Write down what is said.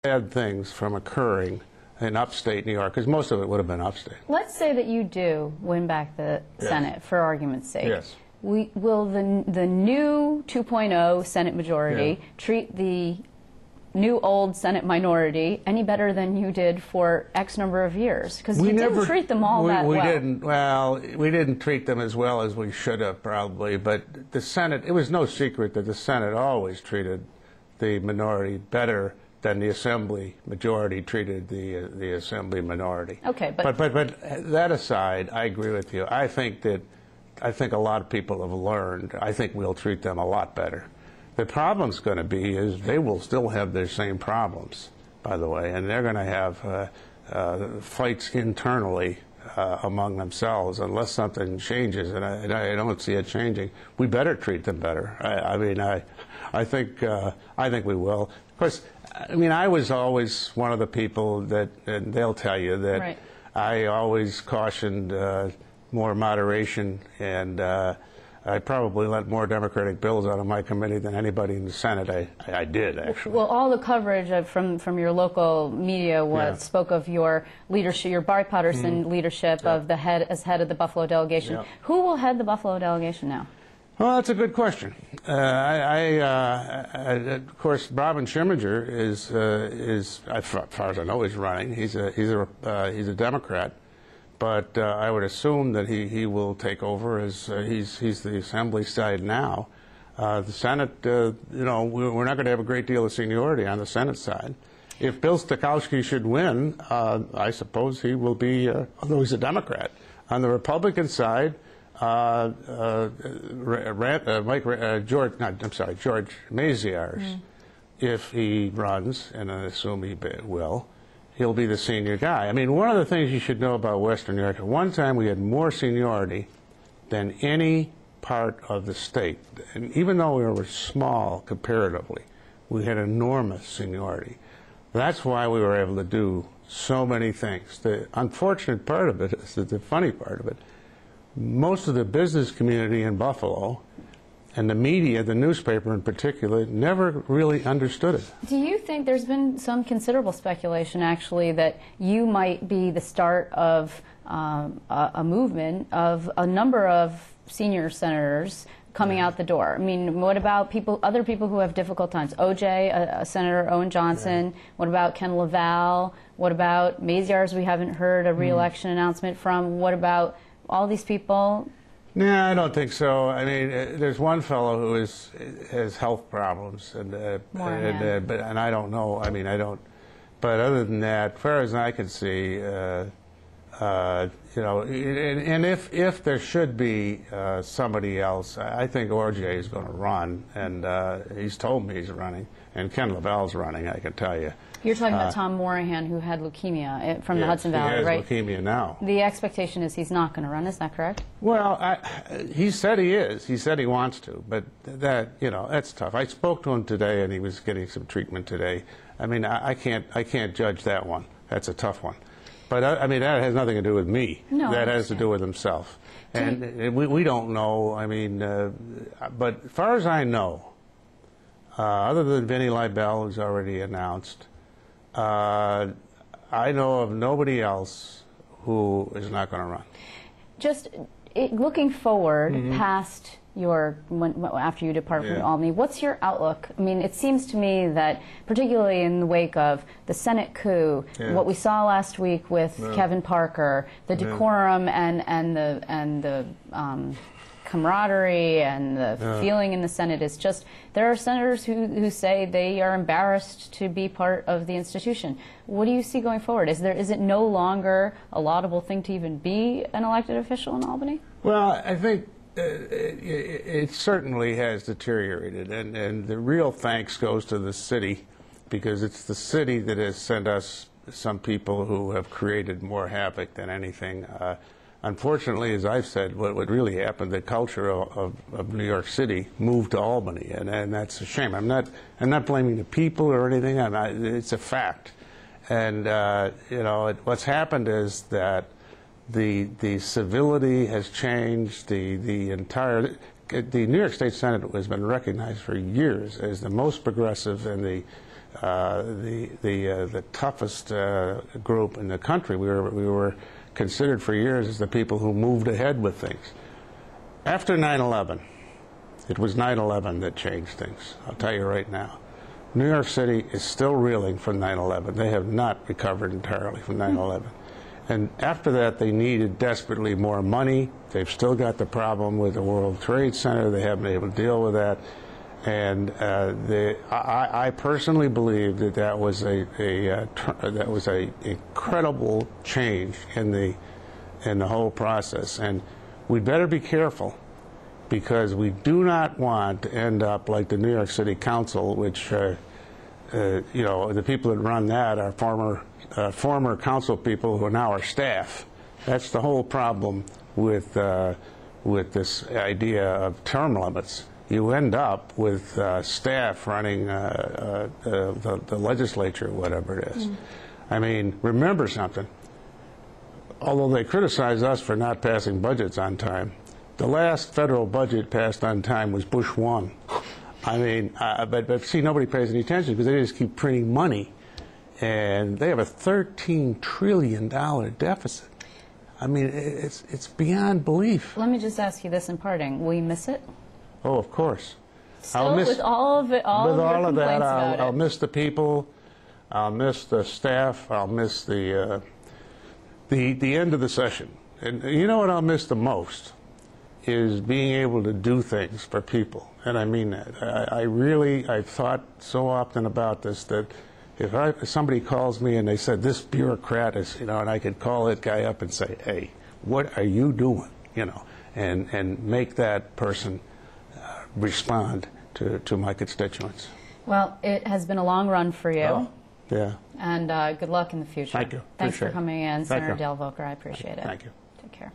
bad things from occurring in upstate New York, because most of it would have been upstate. Let's say that you do win back the Senate, for argument's sake. Yes. Will the new 2.0 Senate majority treat the new old Senate minority any better than you did for X number of years? Because you didn't treat them all that well. We didn't treat them as well as we should have, probably. But the Senate, it was no secret that the Senate always treated the minority better than the Assembly majority treated the Assembly minority. Okay, but that aside, I agree with you. I think a lot of people have learned. I think we'll treat them a lot better. The problem's going to be is they will still have their same problems, by the way, and they're going to have fights internally among themselves unless something changes, and I don't see it changing. We better treat them better. I think we will. Of course, I mean, I was always one of the people that, and they'll tell you that right. I always cautioned more moderation, and I probably let more Democratic bills out of my committee than anybody in the Senate. I did, actually. Well, all the coverage from your local media spoke of your leadership, your bipartisan leadership of as head of the Buffalo delegation. Yeah. Who will head the Buffalo delegation now? Well, that's a good question. Of course, Robin Schimminger is, as far as I know, is running. He's a Democrat. But I would assume that he will take over as he's the Assembly side now. The Senate, you know, we're not going to have a great deal of seniority on the Senate side. If Bill Stokowski should win, I suppose he will be, although he's a Democrat. On the Republican side, George Maziarz, if he runs, and I assume he will, he'll be the senior guy. I mean, one of the things you should know about Western New York, at one time we had more seniority than any part of the state. And even though we were small comparatively, we had enormous seniority. That's why we were able to do so many things. The unfortunate part of it is that the funny part of it, most of the business community in Buffalo and the media, the newspaper in particular, never really understood it. Do you think there's been some considerable speculation, actually, that you might be the start of a movement of a number of senior senators coming out the door? I mean, what about other people who have difficult times? OJ, Senator Owen Johnson. What about Ken LaValle? What about Maziarz? We haven't heard a re-election announcement from. What about all these people? No, I don't think so. I mean, there's one fellow who has health problems, and I don't know. I mean, I don't. But other than that, as far as I can see, you know, and if there should be somebody else, I think OJ is going to run, and he's told me he's running, and Ken LaValle's running. I can tell you. You're talking about Tom Morahan, who had leukemia from the Hudson Valley, right? He has leukemia now. The expectation is he's not going to run. Is that correct? Well, he said he is. He said he wants to, but that, you know, that's tough. I spoke to him today, and he was getting some treatment today. I mean, I can't judge that one. That's a tough one. But I mean, that has nothing to do with me. No, that has to do with himself. And we don't know. I mean, but as far as I know, other than Vinnie Leibel, who's already announced, I know of nobody else who is not going to run. Just looking forward past after you depart from Albany, what's your outlook? I mean, it seems to me that, particularly in the wake of the Senate coup, what we saw last week with Kevin Parker, the decorum and the camaraderie and the feeling in the Senate is just, there are senators who say they are embarrassed to be part of the institution. What do you see going forward? Is it no longer a laudable thing to even be an elected official in Albany? Well, I think it certainly has deteriorated, and the real thanks goes to the city, because it's the city that has sent us some people who have created more havoc than anything. Unfortunately, as I've said, what really happened, the culture of New York City moved to Albany, and that's a shame. I'm not blaming the people or anything. It's a fact. And you know, what's happened is that the civility has changed. The New York State Senate has been recognized for years as the most progressive and the toughest group in the country. We were considered for years as the people who moved ahead with things. After 9/11, it was 9/11 that changed things. I'll tell you right now. New York City is still reeling from 9/11. They have not recovered entirely from 9/11. And after that, they needed desperately more money. They've still got the problem with the World Trade Center. They haven't been able to deal with that. And I personally believe that that was a incredible change in the whole process. And we'd better be careful, because we do not want to end up like the New York City Council, which you know, the people that run that are former council people who now are staff. That's the whole problem with this idea of term limits. You end up with staff running the legislature, whatever it is. I mean, remember something. Although they criticize us for not passing budgets on time, the last federal budget passed on time was Bush 1. I mean, but see, nobody pays any attention because they just keep printing money. And they have a $13 trillion deficit. I mean, it's beyond belief. Let me just ask you this in parting. Will you miss it? Oh, of course. Still, with all of it, I'll miss the people. I'll miss the staff. I'll miss the end of the session. And you know what I'll miss the most is being able to do things for people. And I mean that. I've thought so often about this that if somebody calls me and they said, this bureaucrat is, you know, and I could call that guy up and say, hey, what are you doing? You know, and make that person respond to my constituents. Well, it has been a long run for you. Oh, yeah. And good luck in the future. Thank you. Thanks for Appreciate it. coming in, Thank Senator you. Dale Volker. I appreciate it. Thank you. Take care.